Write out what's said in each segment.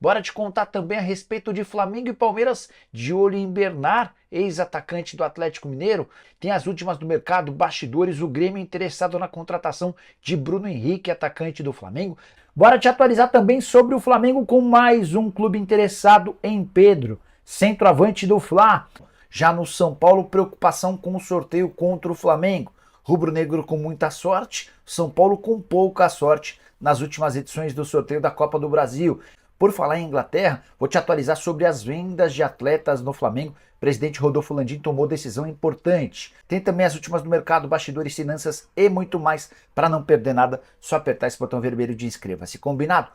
Bora te contar também a respeito de Flamengo e Palmeiras, de olho em Bernard, ex-atacante do Atlético Mineiro. Tem as últimas do mercado, bastidores, o Grêmio interessado na contratação de Bruno Henrique, atacante do Flamengo. Bora te atualizar também sobre o Flamengo com mais um clube interessado em Pedro, centroavante do Fla. Já no São Paulo, preocupação com o sorteio contra o Flamengo. Rubro-negro com muita sorte, São Paulo com pouca sorte nas últimas edições do sorteio da Copa do Brasil. Por falar em Inglaterra, vou te atualizar sobre as vendas de atletas no Flamengo. O presidente Rodolfo Landim tomou decisão importante. Tem também as últimas do mercado, bastidores, finanças e muito mais. Para não perder nada, só apertar esse botão vermelho de inscreva-se. Combinado?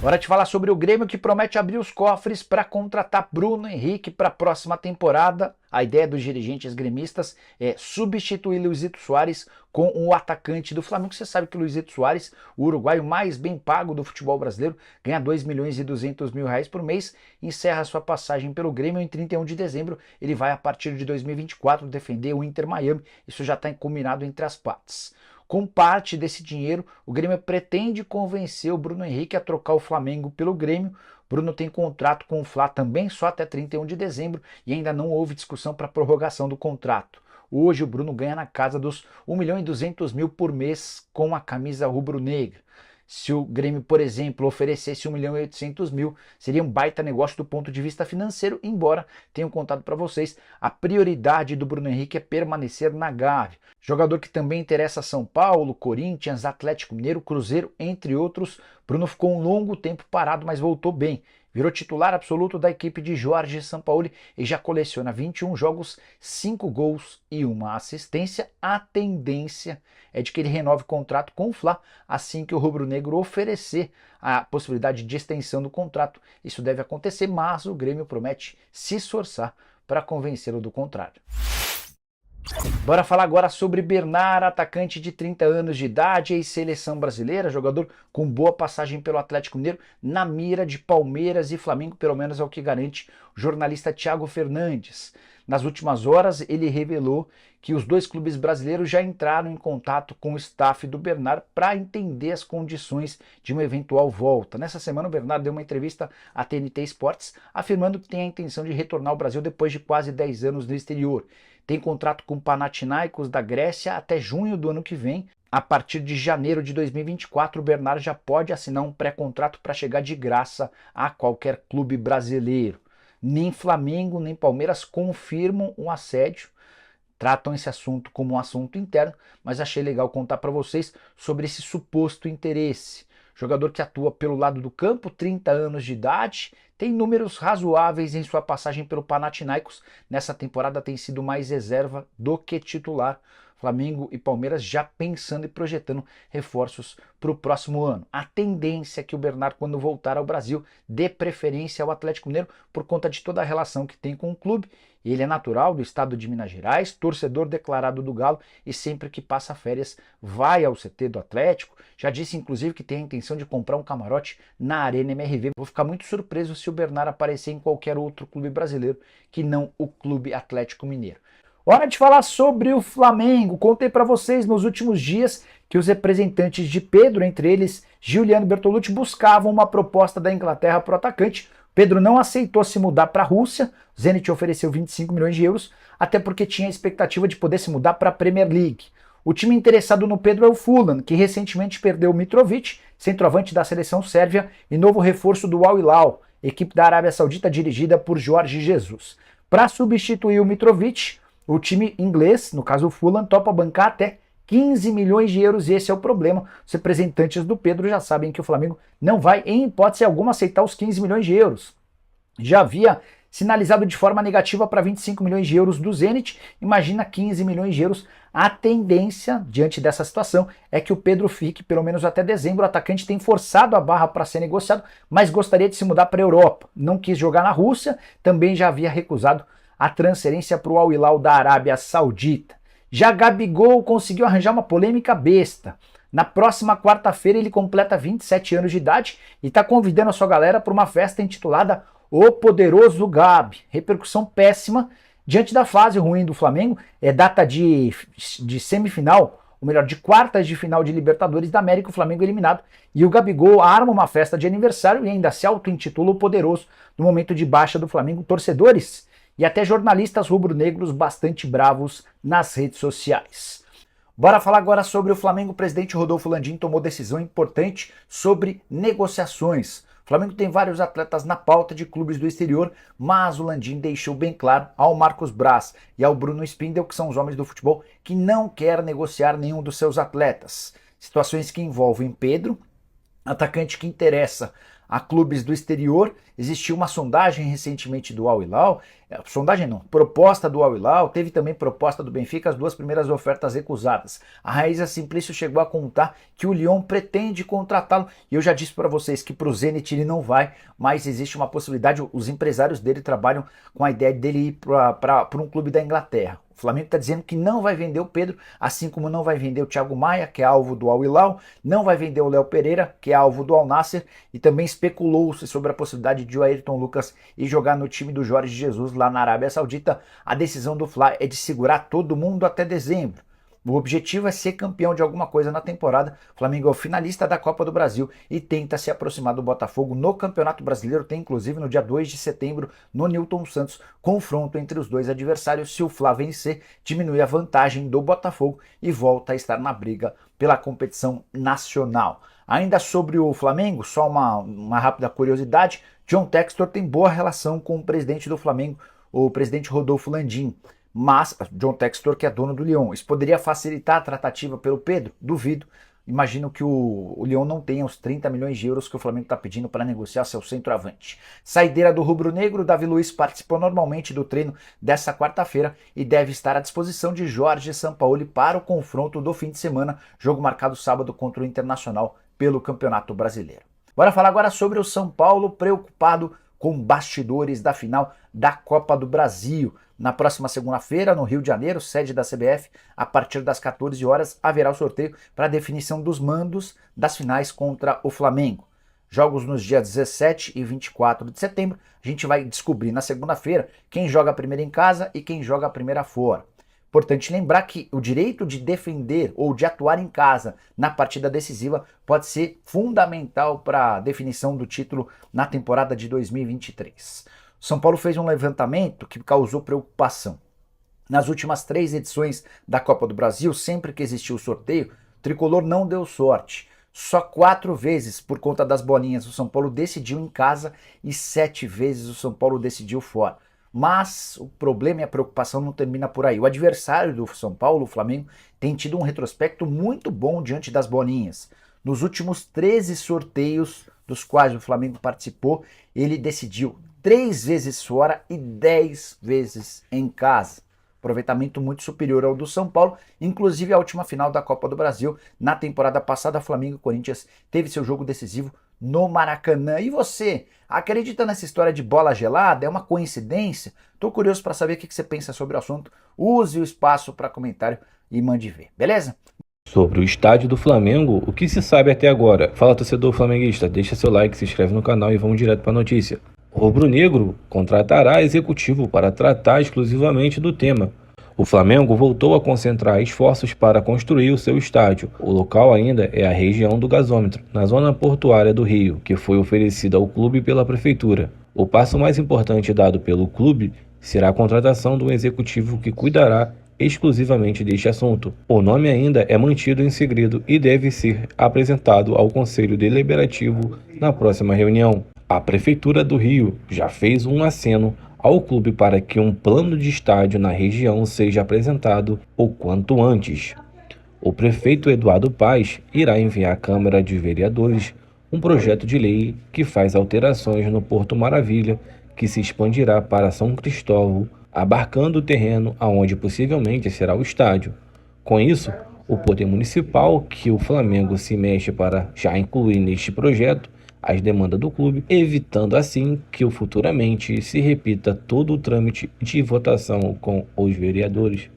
Bora te falar sobre o Grêmio, que promete abrir os cofres para contratar Bruno Henrique para a próxima temporada. A ideia dos dirigentes gremistas é substituir Luizito Soares com o atacante do Flamengo. Você sabe que o Luizito Soares, o uruguaio mais bem pago do futebol brasileiro, ganha 2.200.000 reais por mês, encerra sua passagem pelo Grêmio em 31 de dezembro. Ele vai, a partir de 2024, defender o Inter Miami. Isso já está combinado entre as partes. Com parte desse dinheiro, o Grêmio pretende convencer o Bruno Henrique a trocar o Flamengo pelo Grêmio. Bruno tem contrato com o Fla também só até 31 de dezembro e ainda não houve discussão para prorrogação do contrato. Hoje o Bruno ganha na casa dos 1.200.000 por mês com a camisa rubro-negra. Se o Grêmio, por exemplo, oferecesse 1.800.000, seria um baita negócio do ponto de vista financeiro, embora tenham contado para vocês, a prioridade do Bruno Henrique é permanecer na Gávea. Jogador que também interessa a São Paulo, Corinthians, Atlético Mineiro, Cruzeiro, entre outros. Bruno ficou um longo tempo parado, mas voltou bem. Virou titular absoluto da equipe de Jorge Sampaoli e já coleciona 21 jogos, 5 gols e 1 assistência. A tendência é de que ele renove o contrato com o Fla assim que o rubro-negro oferecer a possibilidade de extensão do contrato. Isso deve acontecer, mas o Grêmio promete se esforçar para convencê-lo do contrário. Bora falar agora sobre Bernard, atacante de 30 anos de idade, ex-seleção brasileira, jogador com boa passagem pelo Atlético Mineiro, na mira de Palmeiras e Flamengo, pelo menos é o que garante o jornalista Thiago Fernandes. Nas últimas horas, ele revelou que os dois clubes brasileiros já entraram em contato com o staff do Bernard para entender as condições de uma eventual volta. Nessa semana, o Bernard deu uma entrevista à TNT Sports, afirmando que tem a intenção de retornar ao Brasil depois de quase 10 anos no exterior. Tem contrato com o Panathinaikos da Grécia até junho do ano que vem. A partir de janeiro de 2024, o Bernard já pode assinar um pré-contrato para chegar de graça a qualquer clube brasileiro. Nem Flamengo, nem Palmeiras confirmam o assédio, tratam esse assunto como um assunto interno, mas achei legal contar para vocês sobre esse suposto interesse. Jogador que atua pelo lado do campo, 30 anos de idade, tem números razoáveis em sua passagem pelo Panathinaikos. Nessa temporada tem sido mais reserva do que titular. Flamengo e Palmeiras já pensando e projetando reforços para o próximo ano. A tendência é que o Bernard, quando voltar ao Brasil, dê preferência ao Atlético Mineiro por conta de toda a relação que tem com o clube. Ele é natural do estado de Minas Gerais, torcedor declarado do Galo e sempre que passa férias vai ao CT do Atlético. Já disse inclusive que tem a intenção de comprar um camarote na Arena MRV. Vou ficar muito surpreso se o Bernard aparecer em qualquer outro clube brasileiro que não o Clube Atlético Mineiro. Hora de falar sobre o Flamengo. Contei para vocês nos últimos dias que os representantes de Pedro, entre eles Giuliano Bertolucci, buscavam uma proposta da Inglaterra para o atacante. Pedro não aceitou se mudar para a Rússia. O Zenit ofereceu 25 milhões de euros, até porque tinha a expectativa de poder se mudar para a Premier League. O time interessado no Pedro é o Fulham, que recentemente perdeu o Mitrovic, centroavante da seleção sérvia e novo reforço do Al Hilal, equipe da Arábia Saudita dirigida por Jorge Jesus. Para substituir o Mitrovic, o time inglês, no caso o Fulham, topa bancar até 15 milhões de euros e esse é o problema. Os representantes do Pedro já sabem que o Flamengo não vai, em hipótese alguma, aceitar os 15 milhões de euros. Já havia sinalizado de forma negativa para 25 milhões de euros do Zenit, imagina 15 milhões de euros. A tendência, diante dessa situação, é que o Pedro fique pelo menos até dezembro. O atacante tem forçado a barra para ser negociado, mas gostaria de se mudar para a Europa. Não quis jogar na Rússia, também já havia recusado a transferência para o Al Hilal da Arábia Saudita. Já Gabigol conseguiu arranjar uma polêmica besta. Na próxima quarta-feira ele completa 27 anos de idade e está convidando a sua galera para uma festa intitulada O Poderoso Gabi. Repercussão péssima diante da fase ruim do Flamengo. É data de semifinal ou melhor, de quartas de final de Libertadores da América, o Flamengo eliminado, e o Gabigol arma uma festa de aniversário e ainda se auto-intitula o poderoso no momento de baixa do Flamengo. Torcedores e até jornalistas rubro-negros bastante bravos nas redes sociais. Bora falar agora sobre o Flamengo. O presidente Rodolfo Landim tomou decisão importante sobre negociações. O Flamengo tem vários atletas na pauta de clubes do exterior, mas o Landim deixou bem claro ao Marcos Braz e ao Bruno Spindel, que são os homens do futebol, que não quer negociar nenhum dos seus atletas. Situações que envolvem Pedro, atacante que interessa a clubes do exterior. Existiu uma sondagem recentemente do Al Hilal, sondagem não, proposta do Al Hilal, teve também proposta do Benfica, as duas primeiras ofertas recusadas. A Raíza Simplício chegou a contar que o Lyon pretende contratá-lo, e eu já disse para vocês que para o Zenit ele não vai, mas existe uma possibilidade, os empresários dele trabalham com a ideia dele ir para um clube da Inglaterra. O Flamengo está dizendo que não vai vender o Pedro, assim como não vai vender o Thiago Maia, que é alvo do Al Hilal, não vai vender o Léo Pereira, que é alvo do Al Nassr, e também especulou-se sobre a possibilidade de o Ayrton Lucas ir jogar no time do Jorge Jesus lá na Arábia Saudita. A decisão do Fla é de segurar todo mundo até dezembro. O objetivo é ser campeão de alguma coisa na temporada. O Flamengo é o finalista da Copa do Brasil e tenta se aproximar do Botafogo no Campeonato Brasileiro. Tem inclusive no dia 2 de setembro, no Newton Santos, confronto entre os dois adversários. Se o Fla vencer, diminui a vantagem do Botafogo e volta a estar na briga pela competição nacional. Ainda sobre o Flamengo, só uma rápida curiosidade: John Textor tem boa relação com o presidente do Flamengo, o presidente Rodolfo Landim. Mas, John Textor, que é dono do Lyon, isso poderia facilitar a tratativa pelo Pedro? Duvido. Imagino que o Lyon não tenha os 30 milhões de euros que o Flamengo está pedindo para negociar seu centroavante. Saideira do rubro-negro, Davi Luiz participou normalmente do treino dessa quarta-feira e deve estar à disposição de Jorge Sampaoli para o confronto do fim de semana, jogo marcado sábado contra o Internacional pelo Campeonato Brasileiro. Bora falar agora sobre o São Paulo, preocupado com bastidores da final da Copa do Brasil. Na próxima segunda-feira, no Rio de Janeiro, sede da CBF, a partir das 14 horas, haverá o sorteio para a definição dos mandos das finais contra o Flamengo. Jogos nos dias 17 e 24 de setembro. A gente vai descobrir na segunda-feira quem joga a primeira em casa e quem joga a primeira fora. Importante lembrar que o direito de defender ou de atuar em casa na partida decisiva pode ser fundamental para a definição do título na temporada de 2023. São Paulo fez um levantamento que causou preocupação. Nas últimas 3 edições da Copa do Brasil, sempre que existiu o sorteio, o Tricolor não deu sorte. Só 4 vezes, por conta das bolinhas, o São Paulo decidiu em casa e 7 vezes o São Paulo decidiu fora. Mas o problema e a preocupação não termina por aí. O adversário do São Paulo, o Flamengo, tem tido um retrospecto muito bom diante das bolinhas. Nos últimos 13 sorteios dos quais o Flamengo participou, ele decidiu 3 vezes fora e 10 vezes em casa. Aproveitamento muito superior ao do São Paulo, inclusive a última final da Copa do Brasil. Na temporada passada, Flamengo e Corinthians teve seu jogo decisivo no Maracanã. E você, acredita nessa história de bola gelada? É uma coincidência? Estou curioso para saber o que você pensa sobre o assunto. Use o espaço para comentário e mande ver, beleza? Sobre o estádio do Flamengo, o que se sabe até agora? Fala, torcedor flamenguista, deixa seu like, se inscreve no canal e vamos direto para a notícia. O rubro-negro contratará executivo para tratar exclusivamente do tema. O Flamengo voltou a concentrar esforços para construir o seu estádio. O local ainda é a região do gasômetro, na zona portuária do Rio, que foi oferecida ao clube pela prefeitura. O passo mais importante dado pelo clube será a contratação de um executivo que cuidará exclusivamente deste assunto. O nome ainda é mantido em segredo e deve ser apresentado ao Conselho Deliberativo na próxima reunião. A Prefeitura do Rio já fez um aceno ao clube para que um plano de estádio na região seja apresentado o quanto antes. O prefeito Eduardo Paes irá enviar à Câmara de Vereadores um projeto de lei que faz alterações no Porto Maravilha, que se expandirá para São Cristóvão, abarcando o terreno aonde possivelmente será o estádio. Com isso, o poder municipal que o Flamengo se mexe para já incluir neste projeto as demandas do clube, evitando assim que futuramente se repita todo o trâmite de votação com os vereadores.